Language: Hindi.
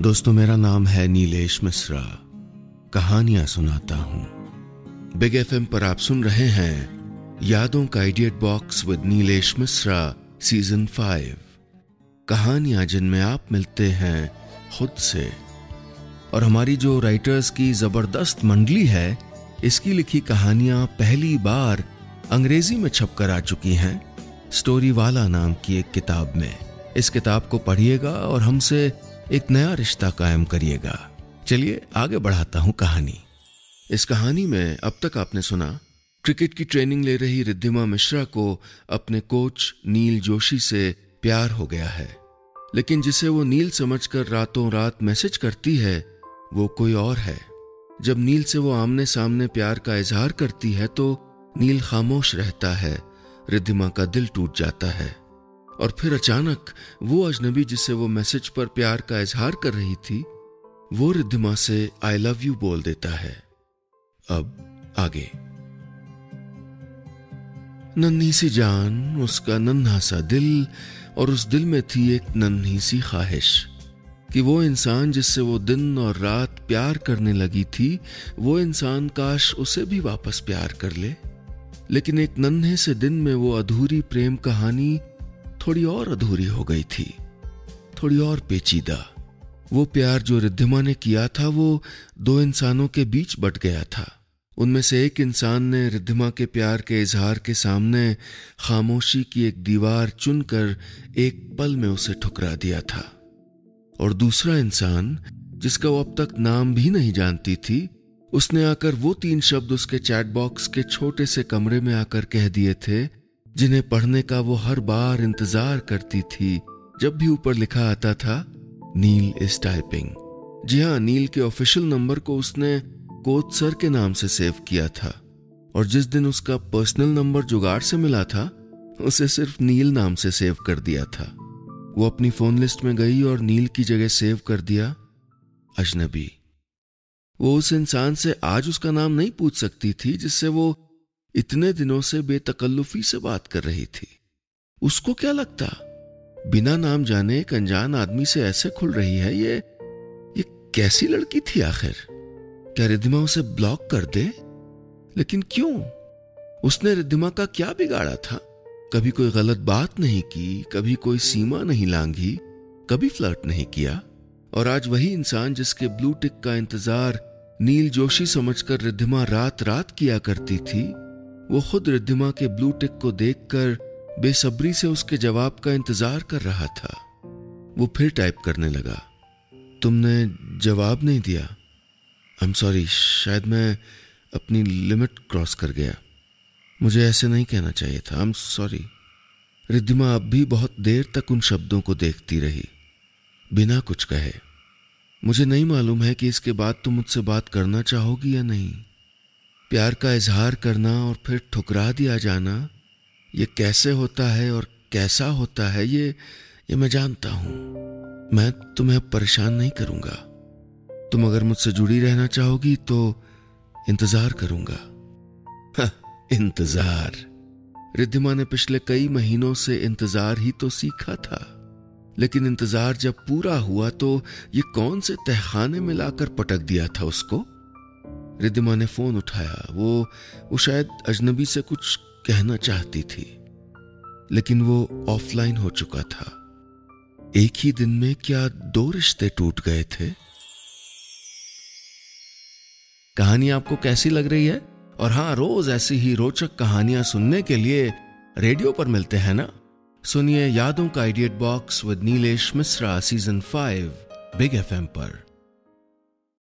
दोस्तों, मेरा नाम है नीलेश मिश्रा। कहानियां सुनाता हूं। बिग एफएम पर आप सुन रहे हैं यादों का idiot box with Nilesh Mishra season 5। कहानियां जिनमें आप मिलते हैं खुद से। और हमारी जो राइटर्स की जबरदस्त मंडली है, इसकी लिखी कहानियां पहली बार अंग्रेजी में छपकर आ चुकी हैं स्टोरी वाला नाम की एक किताब में। इस किताब को पढ़िएगा और हमसे एक नया रिश्ता कायम करिएगा। चलिए आगे बढ़ाता हूं कहानी। इस कहानी में अब तक आपने सुना क्रिकेट की ट्रेनिंग ले रही रिद्धिमा मिश्रा को अपने कोच नील जोशी से प्यार हो गया है, लेकिन जिसे वो नील समझकर रातों रात मैसेज करती है वो कोई और है। जब नील से वो आमने सामने प्यार का इजहार करती है तो नील खामोश रहता है। रिद्धिमा का दिल टूट जाता है और फिर अचानक वो अजनबी जिसे वो मैसेज पर प्यार का इजहार कर रही थी, वो रिद्धिमा से आई लव यू बोल देता है। अब आगे। नन्ही सी जान, उसका नन्हा सा दिल, और उस दिल में थी एक नन्ही सी ख्वाहिश कि वो इंसान जिससे वो दिन और रात प्यार करने लगी थी, वो इंसान काश उसे भी वापस प्यार कर ले। लेकिन एक नन्हे से दिन में वो अधूरी प्रेम कहानी थोड़ी और अधूरी हो गई थी, थोड़ी और पेचीदा। वो प्यार जो रिद्धिमा ने किया था वो दो इंसानों के बीच बट गया था। उनमें से एक इंसान ने रिद्धिमा के प्यार के इजहार के सामने खामोशी की एक दीवार चुनकर एक पल में उसे ठुकरा दिया था, और दूसरा इंसान जिसका वो अब तक नाम भी नहीं जानती थी, उसने आकर वो 3 शब्द उसके चैट बॉक्स के छोटे से कमरे में आकर कह दिए थे जिन्हें पढ़ने का वो हर बार इंतजार करती थी जब भी ऊपर लिखा आता था नील इज टाइपिंग। जी हाँ, नील के ऑफिशियल नंबर को उसने कोच सर के नाम से सेव किया था, और जिस दिन उसका पर्सनल नंबर जुगाड़ से मिला था उसे सिर्फ नील नाम से सेव कर दिया था। वो अपनी फोन लिस्ट में गई और नील की जगह सेव कर दिया अजनबी। वो उस इंसान से आज उसका नाम नहीं पूछ सकती थी जिससे वो इतने दिनों से बेतकल्लुफी से बात कर रही थी। उसको क्या लगता, बिना नाम जाने एक अनजान आदमी से ऐसे खुल रही है। ये कैसी लड़की थी आखिर? क्या रिद्धिमा उसे ब्लॉक कर दे? लेकिन क्यों? उसने रिद्धिमा का क्या बिगाड़ा था? कभी कोई गलत बात नहीं की, कभी कोई सीमा नहीं लांघी, कभी फ्लर्ट नहीं किया, और आज वही इंसान जिसके ब्लू टिक का इंतजार नील जोशी समझकर रिद्धिमा रात रात किया करती थी, वो खुद रिद्धिमा के ब्लू टिक को देखकर बेसब्री से उसके जवाब का इंतजार कर रहा था। वो फिर टाइप करने लगा, तुमने जवाब नहीं दिया। आई एम सॉरी, शायद मैं अपनी लिमिट क्रॉस कर गया। मुझे ऐसे नहीं कहना चाहिए था। I am sorry. रिद्धिमा अब भी बहुत देर तक उन शब्दों को देखती रही बिना कुछ कहे। मुझे नहीं मालूम है कि इसके बाद तुम मुझसे बात करना चाहोगी या नहीं। प्यार का इजहार करना और फिर ठुकरा दिया जाना, ये कैसे होता है और कैसा होता है ये मैं जानता हूं। मैं तुम्हें अब परेशान नहीं करूंगा। तुम अगर मुझसे जुड़ी रहना चाहोगी तो इंतजार करूंगा। इंतजार। रिद्धिमा ने पिछले कई महीनों से इंतजार ही तो सीखा था, लेकिन इंतजार जब पूरा हुआ तो ये कौन से तहखाने में लाकर पटक दिया था उसको। रिद्धिमा ने फोन उठाया। वो शायद अजनबी से कुछ कहना चाहती थी, लेकिन वो ऑफलाइन हो चुका था। एक ही दिन में क्या 2 रिश्ते टूट गए थे? कहानी आपको कैसी लग रही है? और हाँ, रोज ऐसी ही रोचक कहानियां सुनने के लिए रेडियो पर मिलते हैं ना। सुनिए यादों का idiot box with Nilesh Mishra season 5 big FM पर।